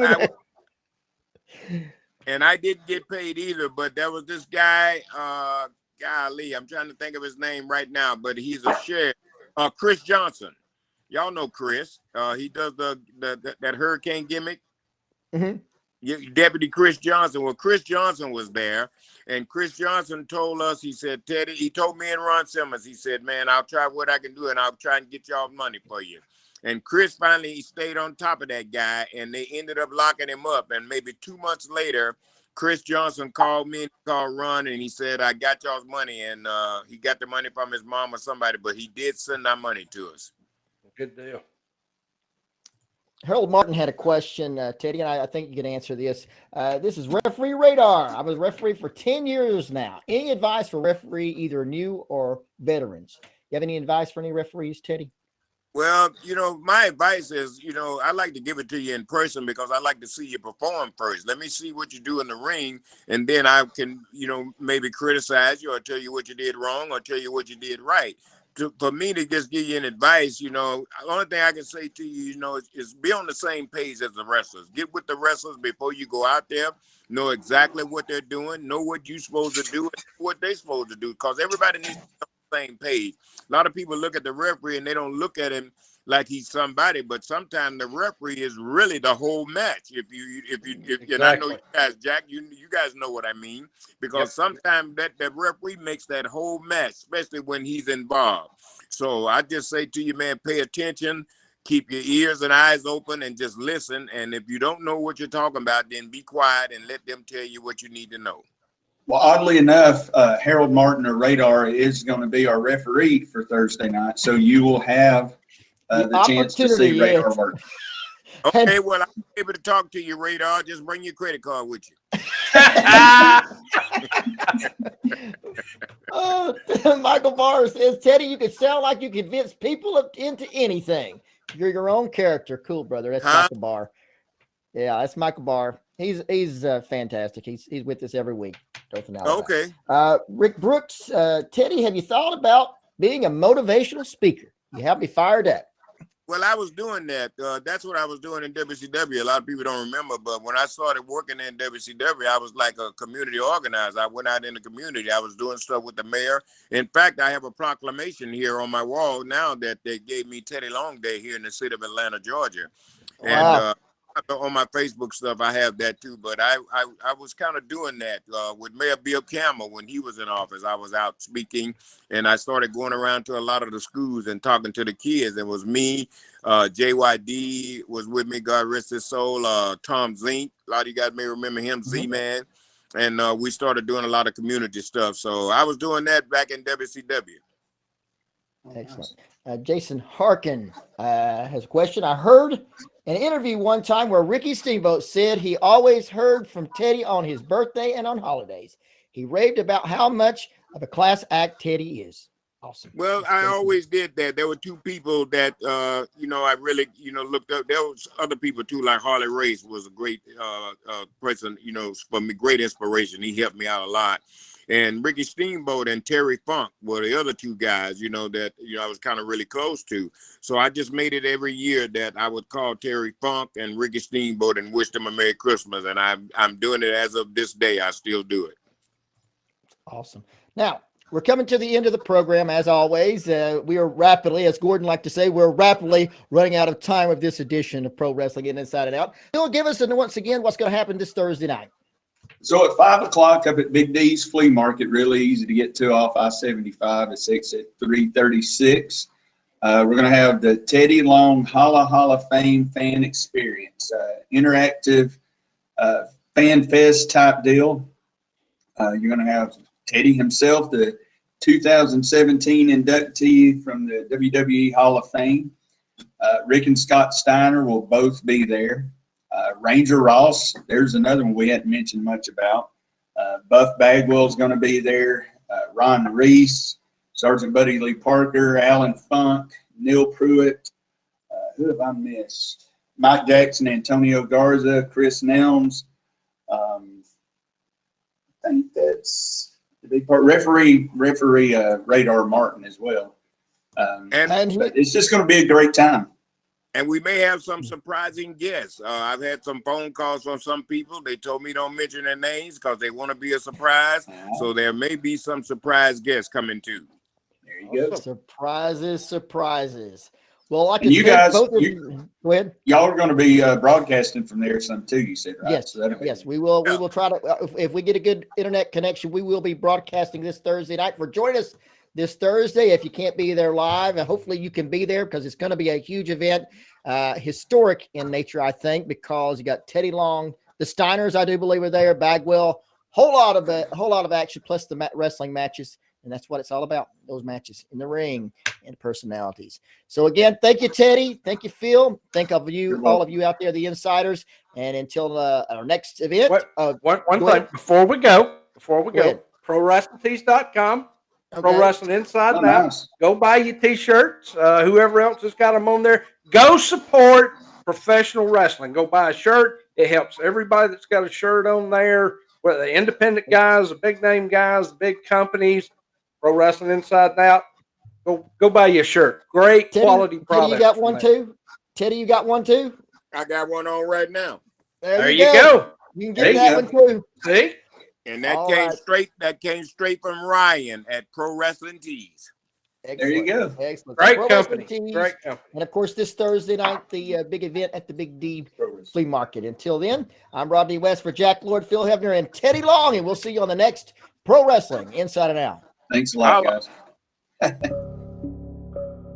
[SPEAKER 3] and I didn't get paid either, but there was this guy, golly, I'm trying to think of his name right now, but he's a sheriff, Chris Johnson. Y'all know Chris. He does that hurricane gimmick.
[SPEAKER 1] Mm-hmm.
[SPEAKER 3] Deputy Chris Johnson. Well, Chris Johnson was there, and Chris Johnson told us, he said, Teddy, he told me and Ron Simmons, he said, man, I'll try what I can do, and I'll try and get y'all money for you. And Chris finally stayed on top of that guy, and they ended up locking him up. And maybe 2 months later, Chris Johnson called me and called Ron, and he said, I got y'all's money. And he got the money from his mom or somebody, but he did send our money to us.
[SPEAKER 4] Good deal.
[SPEAKER 1] Harold Martin had a question, Teddy, and I think you can answer this. This is Referee Radar. I was referee for 10 years now. Any advice for referee, either new or veterans? You have any advice for any referees, Teddy?
[SPEAKER 3] Well, my advice is, I like to give it to you in person because I like to see you perform first. Let me see what you do in the ring, and then I can, maybe criticize you or tell you what you did wrong or tell you what you did right. For me to just give you an advice, the only thing I can say to you, is be on the same page as the wrestlers. Get with the wrestlers before you go out there. Know exactly what they're doing. Know what you're supposed to do and what they're supposed to do, because everybody needs to be on the same page. A lot of people look at the referee and they don't look at him like he's somebody, but sometimes the referee is really the whole match. If
[SPEAKER 4] Exactly.
[SPEAKER 3] And I know you guys, Jack, you guys know what I mean, because sometimes that referee makes that whole match, especially when he's involved. So I just say to you, man, pay attention, keep your ears and eyes open, and just listen. And if you don't know what you're talking about, then be quiet and let them tell you what you need to know.
[SPEAKER 2] Well, oddly enough, Harold Martin or Radar is going to be our referee for Thursday night, so you will have the chance to see Radar work.
[SPEAKER 3] Okay, well, I'm able to talk to you, Radar. Just bring your credit card with you.
[SPEAKER 1] Michael Barr says, Teddy, you can sound like you convince people into anything. You're your own character. Cool, brother. That's Michael Barr. Yeah, that's Michael Barr. He's fantastic. He's with us every week.
[SPEAKER 3] Okay.
[SPEAKER 1] Rick Brooks, Teddy, have you thought about being a motivational speaker? You have me fired up.
[SPEAKER 3] Well, I was doing that. That's what I was doing in WCW. A lot of people don't remember, but when I started working in WCW, I was like a community organizer. I went out in the community. I was doing stuff with the mayor. In fact, I have a proclamation here on my wall now that they gave me Teddy Long Day here in the city of Atlanta, Georgia.
[SPEAKER 1] Wow.
[SPEAKER 3] And on my Facebook stuff, I have that too. But I was kind of doing that with Mayor Bill Campbell when he was in office. I was out speaking, and I started going around to a lot of the schools and talking to the kids. It was me, JYD was with me, God rest his soul. Tom Zink, a lot of you guys may remember him, Z-Man. And we started doing a lot of community stuff. So I was doing that back in WCW.
[SPEAKER 1] Excellent. Jason Harkin has a question. I heard an interview one time where Ricky Steamboat said he always heard from Teddy on his birthday and on holidays. He raved about how much of a class act Teddy is. Awesome.
[SPEAKER 3] Well, I always did that. There were two people that, I really, looked up. There was other people too, like Harley Race was a great person, for me, great inspiration. He helped me out a lot. And Ricky Steamboat and Terry Funk were the other two guys, that, I was kind of really close to. So I just made it every year that I would call Terry Funk and Ricky Steamboat and wish them a Merry Christmas. And I'm doing it as of this day. I still do it.
[SPEAKER 1] Awesome. Now, we're coming to the end of the program, as always. We are rapidly, as Gordon liked to say, we're rapidly running out of time with this edition of Pro Wrestling Inside and Out. Phil, give us, once again, what's going to happen this Thursday night.
[SPEAKER 2] So at 5 o'clock up at Big D's Flea Market, really easy to get to off I-75. It's at 336. We're going to have the Teddy Long Holla Hall of Fame fan experience, interactive fan fest type deal. You're going to have Teddy himself, the 2017 inductee from the WWE Hall of Fame. Rick and Scott Steiner will both be there. Ranger Ross, there's another one we hadn't mentioned much about. Buff Bagwell's going to be there. Ron Reese, Sergeant Buddy Lee Parker, Alan Funk, Neil Pruitt. Who have I missed? Mike Jackson, Antonio Garza, Chris Nelms. I think that's the big part. Referee Radar Martin as well. But it's just going to be a great time.
[SPEAKER 3] And we may have some surprising guests. I've had some phone calls from some people. They told me don't mention their names because they want to be a surprise. So there may be some surprise guests coming too.
[SPEAKER 2] There you go.
[SPEAKER 1] Surprises. Well,
[SPEAKER 2] and you guys,
[SPEAKER 1] go ahead.
[SPEAKER 2] Y'all are going to be broadcasting from there some too, you said, right?
[SPEAKER 1] Yes,
[SPEAKER 2] So
[SPEAKER 1] yes, we will. We will try to, if we get a good internet connection, we will be broadcasting this Thursday night. Join us this Thursday if you can't be there live, and hopefully you can be there because it's going to be a huge event, historic in nature, I think, because you got Teddy Long, the Steiners, I do believe, are there, Bagwell, whole lot of action plus the wrestling matches, and that's what it's all about, those matches in the ring and personalities. So again, thank you, Teddy. Thank you, Phil. Thank of you, all of you out there, the insiders, and until our next event.
[SPEAKER 4] One thing before we go, ProWrestlingTees.com.
[SPEAKER 1] Okay.
[SPEAKER 4] Pro Wrestling Inside and Out.
[SPEAKER 2] Nice.
[SPEAKER 4] Go buy your T-shirts. Whoever else has got them on there, go support professional wrestling. Go buy a shirt. It helps everybody that's got a shirt on there, whether the independent guys, the big name guys, the big companies. Pro Wrestling Inside and Out. Go buy your shirt. Great
[SPEAKER 1] Teddy,
[SPEAKER 4] quality product.
[SPEAKER 1] Teddy, you got one too? Teddy, you got one too?
[SPEAKER 3] I got one on right now.
[SPEAKER 1] There you go. You can get that one too.
[SPEAKER 4] See?
[SPEAKER 3] And that came straight from Ryan at Pro Wrestling Tees.
[SPEAKER 1] Excellent.
[SPEAKER 2] There you go.
[SPEAKER 1] Excellent.
[SPEAKER 4] Great
[SPEAKER 1] Pro
[SPEAKER 4] company.
[SPEAKER 1] Tees.
[SPEAKER 4] Great company.
[SPEAKER 1] And of course, this Thursday night, the big event at the Big D Flea Market. Until then, I'm Rodney West for Jack Lord, Phil Heffner, and Teddy Long, and we'll see you on the next Pro Wrestling Inside and Out.
[SPEAKER 2] Thanks a lot, guys.